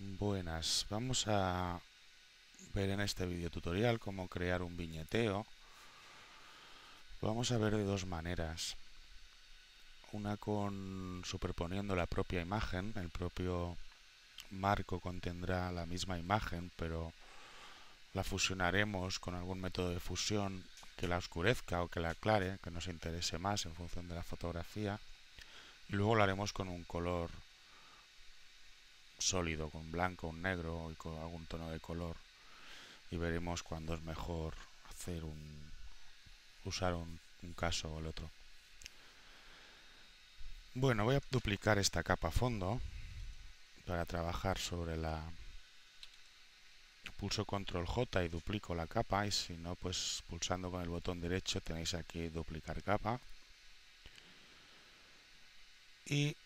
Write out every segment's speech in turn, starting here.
Buenas, vamos a ver en este video tutorial cómo crear un viñeteo. Lo vamos a ver de dos maneras. Una con superponiendo la propia imagen, el propio marco contendrá la misma imagen, pero la fusionaremos con algún método de fusión que la oscurezca o que la aclare, que nos interese más en función de la fotografía. Y luego lo haremos con un color sólido, con blanco, un negro y con algún tono de color. Y veremos cuándo es mejor usar un caso o el otro. Bueno, voy a duplicar esta capa a fondo para trabajar sobre la... Pulso control J y duplico la capa, y si no, pues pulsando con el botón derecho tenéis aquí duplicar capa. Y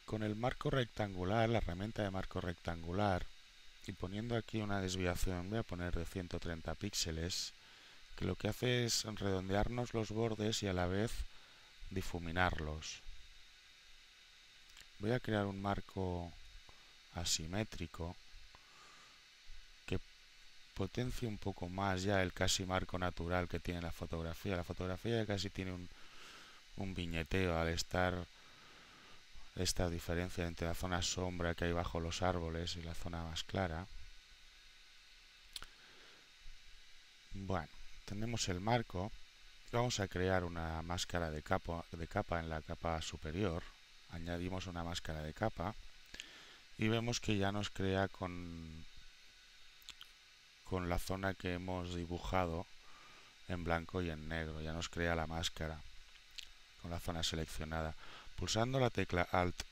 con el marco rectangular, la herramienta de marco rectangular, y poniendo aquí una desviación, voy a poner de 130 píxeles, que lo que hace es redondearnos los bordes y a la vez difuminarlos. Voy a crear un marco asimétrico que potencie un poco más ya el casi marco natural que tiene la fotografía. La fotografía ya casi tiene un viñeteo al estar esta diferencia entre la zona sombra que hay bajo los árboles y la zona más clara. Bueno, tenemos el marco. Vamos a crear una máscara de capa en la capa superior. Añadimos una máscara de capa y vemos que ya nos crea con la zona que hemos dibujado en blanco y en negro. Ya nos crea la máscara con la zona seleccionada. Pulsando la tecla Alt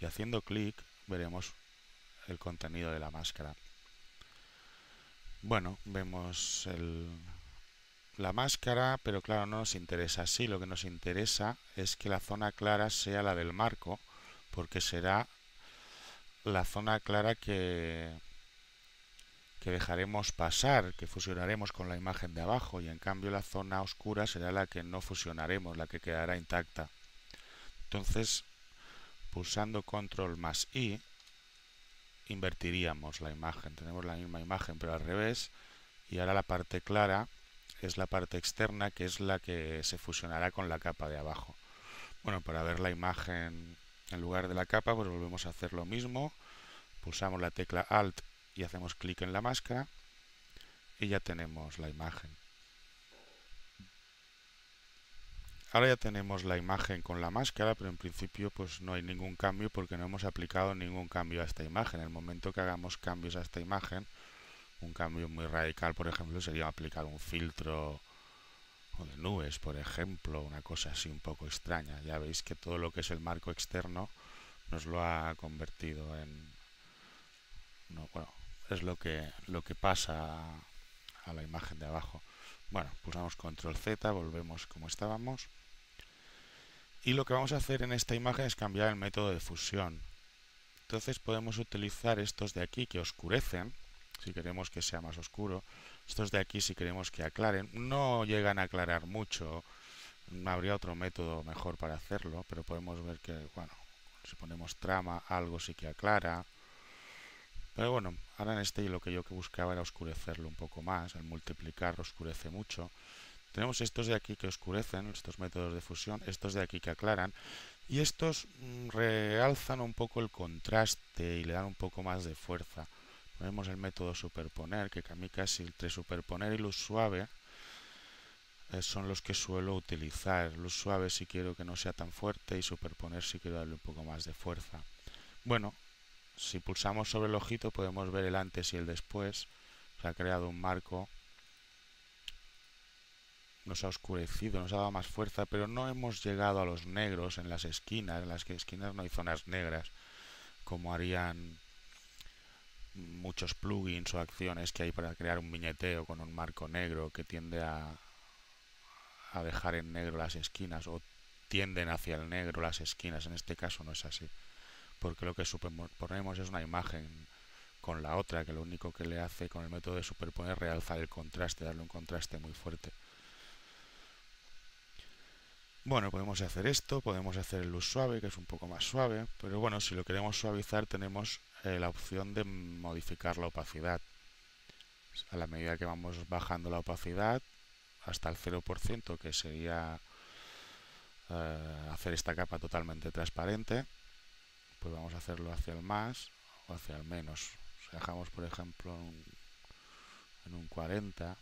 y haciendo clic veremos el contenido de la máscara. Bueno, vemos la máscara, pero claro, no nos interesa así. Lo que nos interesa es que la zona clara sea la del marco, porque será la zona clara que dejaremos pasar, que fusionaremos con la imagen de abajo, y en cambio la zona oscura será la que no fusionaremos, la que quedará intacta. Entonces, pulsando control más I, invertiríamos la imagen. Tenemos la misma imagen pero al revés, y ahora la parte clara es la parte externa, que es la que se fusionará con la capa de abajo. Bueno, para ver la imagen en lugar de la capa, pues volvemos a hacer lo mismo. Pulsamos la tecla Alt y hacemos clic en la máscara y ya tenemos la imagen. Ahora ya tenemos la imagen con la máscara, pero en principio pues no hay ningún cambio porque no hemos aplicado ningún cambio a esta imagen. En el momento que hagamos cambios a esta imagen, un cambio muy radical, por ejemplo, sería aplicar un filtro o de nubes, por ejemplo, una cosa así un poco extraña. Ya veis que todo lo que es el marco externo nos lo ha convertido en... No, bueno, es lo que pasa a la imagen de abajo. Bueno, pulsamos control Z, volvemos como estábamos. Y lo que vamos a hacer en esta imagen es cambiar el método de fusión. Entonces podemos utilizar estos de aquí que oscurecen, si queremos que sea más oscuro. Estos de aquí si queremos que aclaren. No llegan a aclarar mucho. Habría otro método mejor para hacerlo, pero podemos ver que, bueno, si ponemos trama, algo sí que aclara. Pero bueno, ahora en este lo que yo buscaba era oscurecerlo un poco más. Al multiplicar oscurece mucho. Tenemos estos de aquí que oscurecen, estos métodos de fusión, estos de aquí que aclaran, y estos realzan un poco el contraste y le dan un poco más de fuerza. Ponemos el método superponer, que a mí casi entre superponer y luz suave son los que suelo utilizar. Luz suave si quiero que no sea tan fuerte y superponer si quiero darle un poco más de fuerza. Bueno, si pulsamos sobre el ojito podemos ver el antes y el después. Se ha creado un marco, nos ha oscurecido, nos ha dado más fuerza, pero no hemos llegado a los negros en las esquinas. En las esquinas no hay zonas negras, como harían muchos plugins o acciones que hay para crear un viñeteo con un marco negro que tiende a dejar en negro las esquinas, o tienden hacia el negro las esquinas. En este caso no es así, porque lo que superponemos es una imagen con la otra, que lo único que le hace con el método de superponer es realzar el contraste, darle un contraste muy fuerte. Bueno, podemos hacer esto, podemos hacer el luz suave, que es un poco más suave, pero bueno, si lo queremos suavizar tenemos la opción de modificar la opacidad. A la medida que vamos bajando la opacidad hasta el 0%, que sería hacer esta capa totalmente transparente, pues vamos a hacerlo hacia el más o hacia el menos. Si dejamos, por ejemplo, en un 40,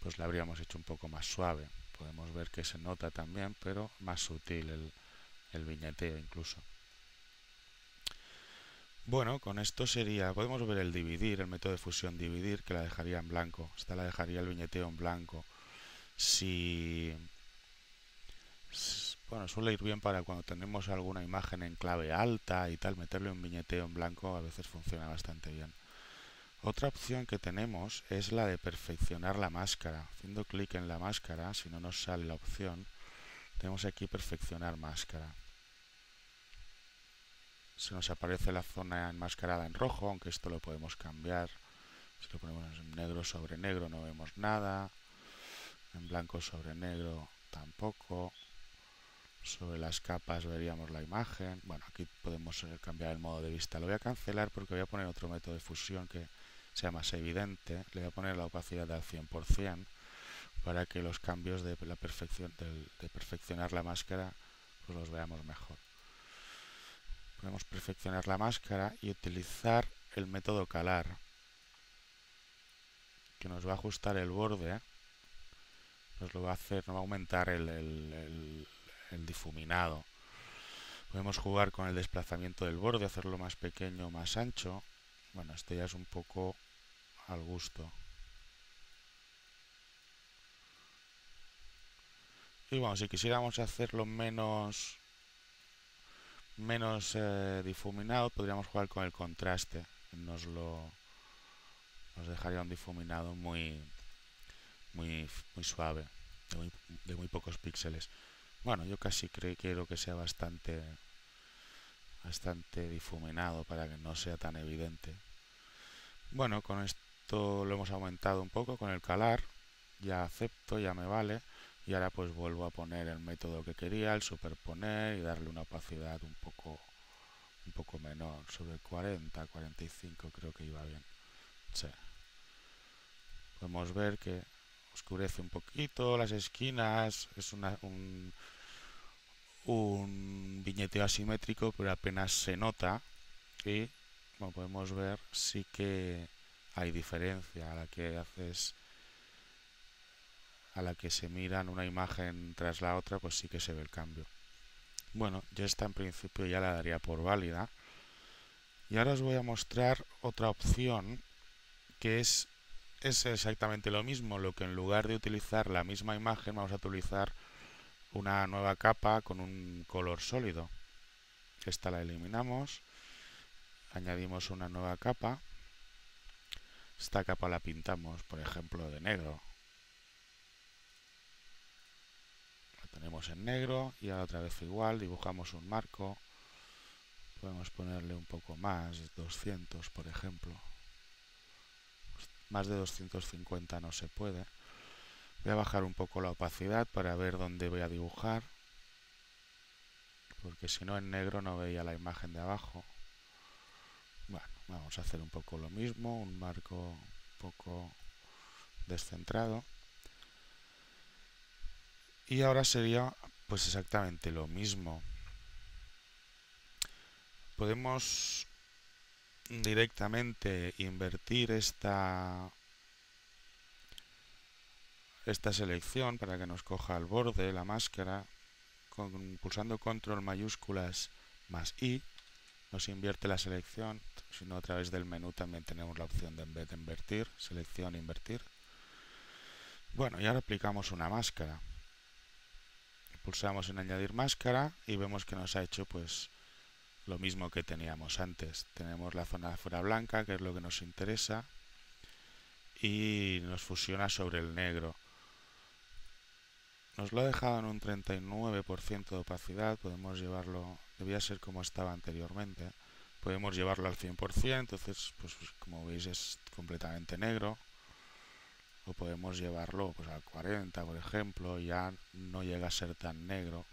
pues la habríamos hecho un poco más suave. Podemos ver que se nota también, pero más sutil el viñeteo incluso. Bueno, con esto sería, podemos ver el dividir, el método de fusión dividir, que la dejaría en blanco. Esta la dejaría el viñeteo en blanco. Si, bueno, suele ir bien para cuando tenemos alguna imagen en clave alta y tal, meterle un viñeteo en blanco a veces funciona bastante bien. Otra opción que tenemos es la de perfeccionar la máscara. Haciendo clic en la máscara, si no nos sale la opción, tenemos aquí perfeccionar máscara. Se nos aparece la zona enmascarada en rojo, aunque esto lo podemos cambiar. Si lo ponemos en negro sobre negro no vemos nada. En blanco sobre negro tampoco. Sobre las capas veríamos la imagen. Bueno, aquí podemos cambiar el modo de vista. Lo voy a cancelar porque voy a poner otro método de fusión que sea más evidente. Le voy a poner la opacidad al 100% para que los cambios de la perfección de perfeccionar la máscara pues los veamos mejor. Podemos perfeccionar la máscara y utilizar el método calar, que nos va a ajustar el borde, nos lo va a hacer, nos va a aumentar el difuminado. Podemos jugar con el desplazamiento del borde, hacerlo más pequeño o más ancho. Bueno, esto ya es un poco al gusto. Y bueno, si quisiéramos hacerlo menos difuminado, podríamos jugar con el contraste. Nos dejaría un difuminado muy suave, de muy pocos píxeles. Bueno, yo casi quiero que sea bastante difuminado para que no sea tan evidente. Bueno, con esto lo hemos aumentado un poco con el calar. Ya acepto, ya me vale. Y ahora pues vuelvo a poner el método que quería, el superponer y darle una opacidad un poco menor, sobre 40, 45 creo que iba bien. Sí. Podemos ver que oscurece un poquito las esquinas, es un viñeteo asimétrico, pero apenas se nota. Y como podemos ver, sí que hay diferencia a la que se miran una imagen tras la otra, pues sí que se ve el cambio. Bueno, yo esta en principio ya la daría por válida. Y ahora os voy a mostrar otra opción que es exactamente lo mismo, lo que en lugar de utilizar la misma imagen vamos a utilizar una nueva capa con un color sólido. Esta la eliminamos, añadimos una nueva capa. Esta capa la pintamos, por ejemplo, de negro. La tenemos en negro y ahora otra vez igual, dibujamos un marco. Podemos ponerle un poco más, 200 por ejemplo. Más de 250 no se puede. Voy a bajar un poco la opacidad para ver dónde voy a dibujar, porque si no en negro no veía la imagen de abajo. Bueno, vamos a hacer un poco lo mismo, un marco un poco descentrado. Y ahora sería pues exactamente lo mismo. Podemos directamente invertir esta selección para que nos coja el borde, la máscara, pulsando control mayúsculas más I, nos invierte la selección. Si no, a través del menú también tenemos la opción de, en vez de invertir, selección invertir. Bueno, y ahora aplicamos una máscara. Pulsamos en añadir máscara y vemos que nos ha hecho pues lo mismo que teníamos antes. Tenemos la zona de afuera blanca, que es lo que nos interesa, y nos fusiona sobre el negro. Nos lo ha dejado en un 39% de opacidad. Podemos llevarlo, debía ser como estaba anteriormente. Podemos llevarlo al 100%, entonces pues como veis es completamente negro. o podemos llevarlo pues al 40, por ejemplo, ya no llega a ser tan negro,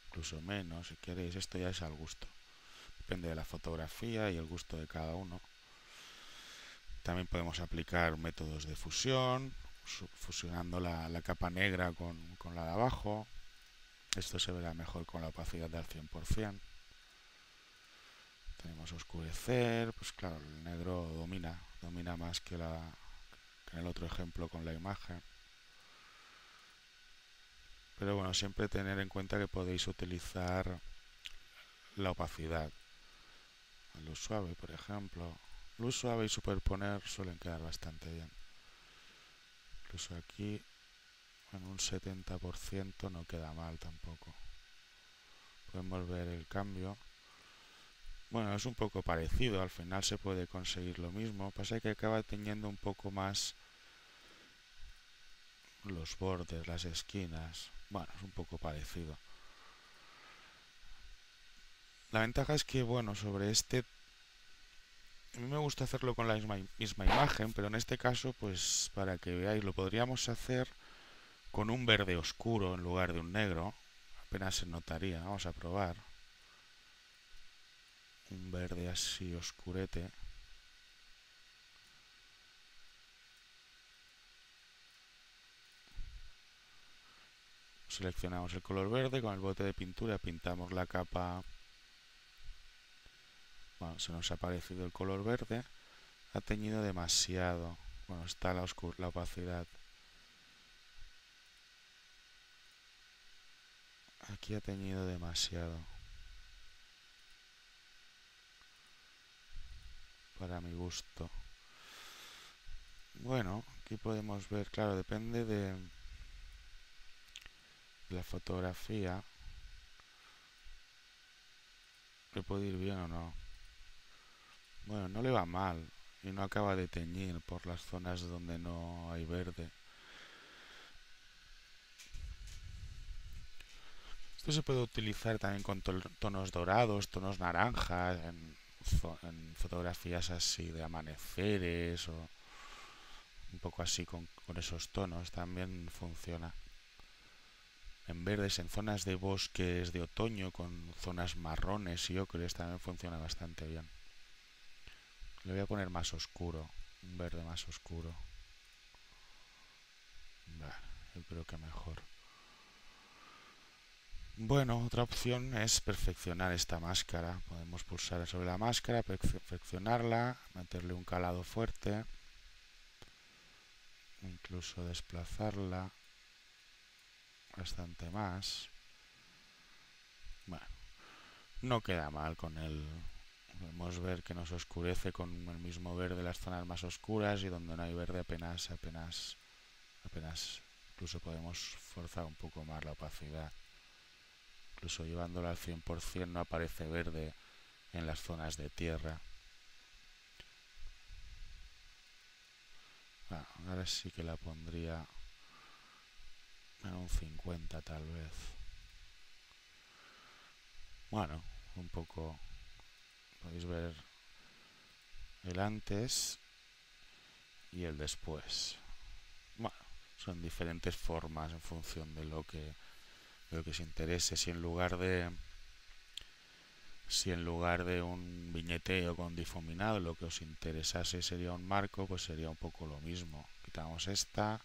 incluso menos, si queréis. Esto ya es al gusto, depende de la fotografía y el gusto de cada uno. También podemos aplicar métodos de fusión, fusionando la capa negra con la de abajo. Esto se verá mejor con la opacidad del 100%. Tenemos oscurecer, pues claro, el negro domina más que en el otro ejemplo con la imagen. Pero bueno, siempre tener en cuenta que podéis utilizar la opacidad. Luz suave, por ejemplo. Luz suave y superponer suelen quedar bastante bien. Incluso aquí en un 70% no queda mal tampoco. Podemos ver el cambio. Bueno, es un poco parecido, al final se puede conseguir lo mismo. Pasa que acaba teniendo un poco más los bordes, las esquinas. Bueno, es un poco parecido. La ventaja es que, bueno, sobre este... A mí me gusta hacerlo con la misma imagen, pero en este caso, pues para que veáis, lo podríamos hacer con un verde oscuro en lugar de un negro. Apenas se notaría. Vamos a probar. Un verde así oscurete. Seleccionamos el color verde, con el bote de pintura pintamos la capa. Bueno, se nos ha aparecido el color verde. Ha teñido demasiado. Bueno, está la opacidad. Aquí ha teñido demasiado. Para mi gusto. Bueno, aquí podemos ver, claro, depende de la fotografía. Le puede ir bien o no. Bueno, no le va mal y no acaba de teñir por las zonas donde no hay verde. Esto se puede utilizar también con tonos dorados, tonos naranjas, en fotografías así de amaneceres o un poco así con esos tonos también funciona. En verdes, en zonas de bosques de otoño con zonas marrones y ocres también funciona bastante bien. Le voy a poner más oscuro, un verde más oscuro. Vale, yo creo que mejor. Bueno, otra opción es perfeccionar esta máscara. Podemos pulsar sobre la máscara, perfeccionarla, meterle un calado fuerte, incluso desplazarla bastante más. Bueno, no queda mal con el... Podemos ver que nos oscurece con el mismo verde las zonas más oscuras y donde no hay verde apenas, incluso podemos forzar un poco más la opacidad. Incluso llevándolo al 100% no aparece verde en las zonas de tierra. Bueno, ahora sí que la pondría en un 50 tal vez. Bueno, un poco... Podéis ver el antes y el después. Bueno, son diferentes formas en función de lo que os interese. Si en lugar de un viñeteo con difuminado lo que os interesase sería un marco, pues sería un poco lo mismo. Quitamos esta,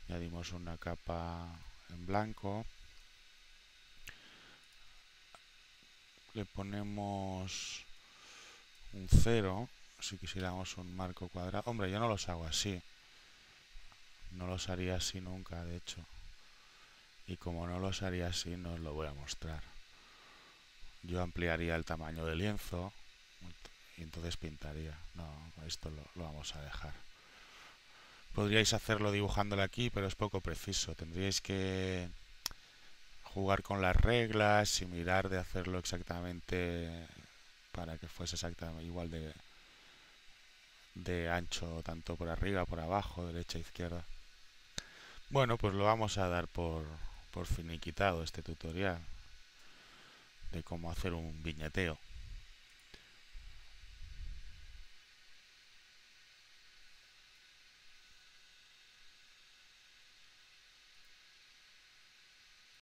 añadimos una capa en blanco, le ponemos un 0 si quisiéramos un marco cuadrado. Hombre, yo no los hago así, no los haría así nunca, de hecho, y como no los haría así no os lo voy a mostrar. Yo ampliaría el tamaño del lienzo y entonces pintaría. No, esto lo vamos a dejar. Podríais hacerlo dibujándolo aquí, pero es poco preciso. Tendríais que jugar con las reglas y mirar de hacerlo exactamente para que fuese exactamente igual de ancho, tanto por arriba, por abajo, derecha, izquierda. Bueno, pues lo vamos a dar por finiquitado este tutorial de cómo hacer un viñeteo.